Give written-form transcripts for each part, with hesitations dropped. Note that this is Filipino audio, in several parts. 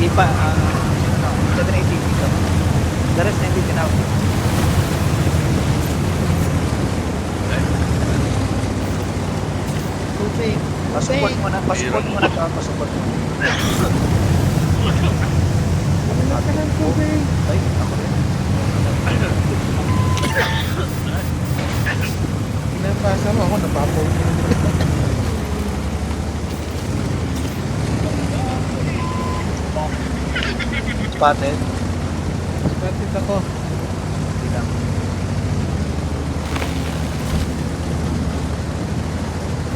Ipa, ano, 780 dito. The rest 90 tinawag. Tubig. Pasupport muna, pasupport muna to, pasupport muna. Wala ka ng tubig. Ay, ako rin. Pinapasa mo ako, napapaw. Spotted. Spotted ako. Hindi lang.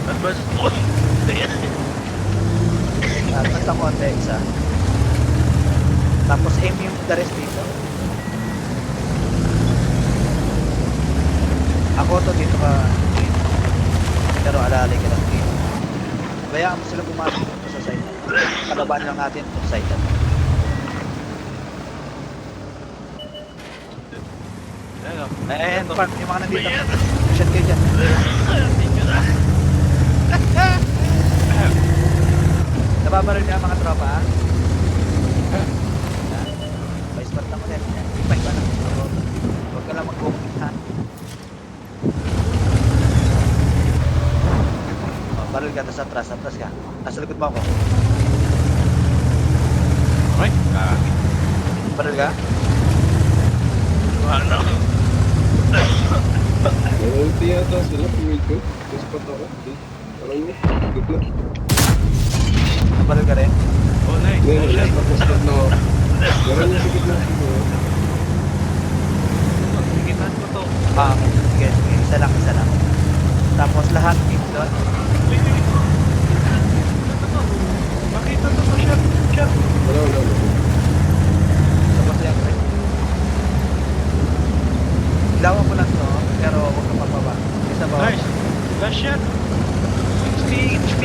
Advance. Advance ang konti, isa. Tapos aim yung the rest dito. Ako to dito ka. Pero alalay ka lang dito. Bayaan mo sila pumasok dito sa side. Kalaban lang natin itong side. Park, yung mga nandito. Shot kayo dyan. Nababaril niya mga tropa, ha? May smart lang ulit. Ipay ka lang. Huwag ka lang mag-compete, ha? Oh, baril ka, tas atras ka. Nasa likod mo ako. Okay. Baril ka? Ano? Ulti yata sila, medyo. Just pa ako. Parang yun, good na. Nabaril ka rin? Oh, nice. Ngayon, tapos na ako. Meron yung sigit na siguro. Sigitan ko to. Sige, sige. Isa lang. Tapos lahat dito doon. Makita to to, shot. Wala. Tapos yan, pre. Ilawan mo lang to, pero huwag ka papaba. Isa ba? Nice. Last shot. 60 HP.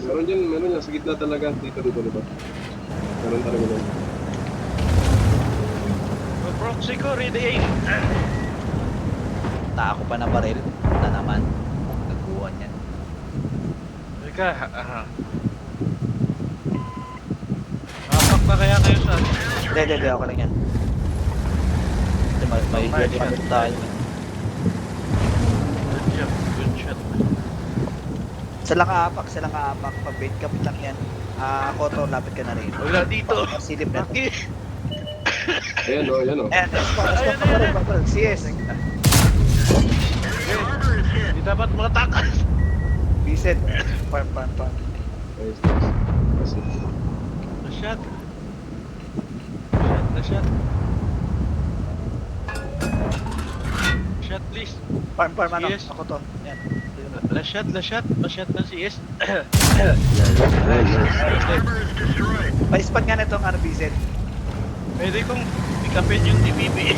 Meron yan, sa gitna talaga. Dito, diba? Meron talaga doon. Proxy ko, ready aim. Ako pa na baril. Na naman. Nagbuwan yan. Teka, apak na kaya kayo sa... Hindi. Ako lang yan. Kasi may ready pa tayo. Good shot. Isa lang kaapak. Pag bait kapit lang yan. Ako to, lapit ka na rin. Wala dito. Silip na. Maki. Ayan o. Ayan, spot pa baril. CS. Hindi dapat matakas. Biset. Farm. Nice. Kasi, The shot. Shot. Shot please. Farm, ano? Yes. Ako to. Yan. Last shot na CS. Pa-spot nga na itong ano, Biset. Pwede kong ikapin yung DBB.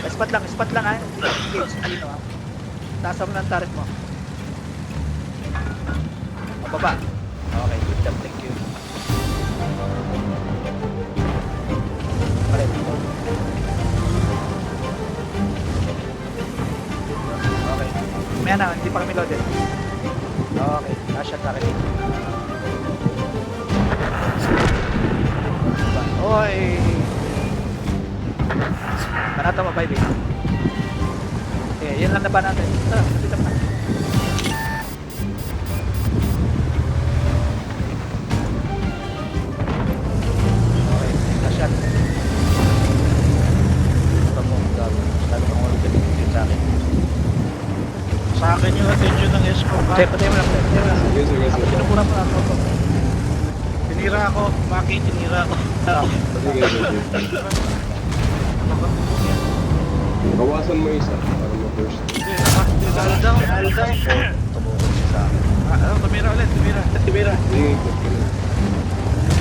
Spot lang ha. Engage, ha. Taas mo lang turret mo. Pababa. Okay, good job, thank you. Palit. Okay. May na, hindi pa kami loaded. Okay, nashot na kayo. Oy! Panata mo, baby. Okay, yan lang na ba natin? Tara, dito pa. Okay, na-shot. Ito mo, gago. Lalo kang walang galing sa akin. Sa akin yung attention ng Esco. Patay mo lang. sige. Pinupura mo lang ako. Tinira ako. Maki, tinira ako. Sige. Bawasan mo isa para ma-burst. Hindi, all down. Tumukod siya sa akin. Tumira ulit. Sige,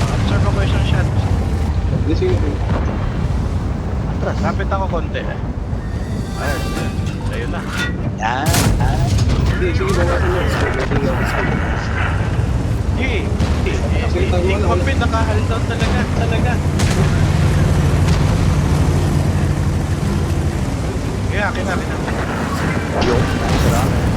Observe ako isang shot. sige. Atras. Lapit ako konti. Ayun. Ayun na. Yan. Sige, bawasan mo. Hindi ko pinaka-hold down talaga. Kaya, akin na. Yung. Sarap.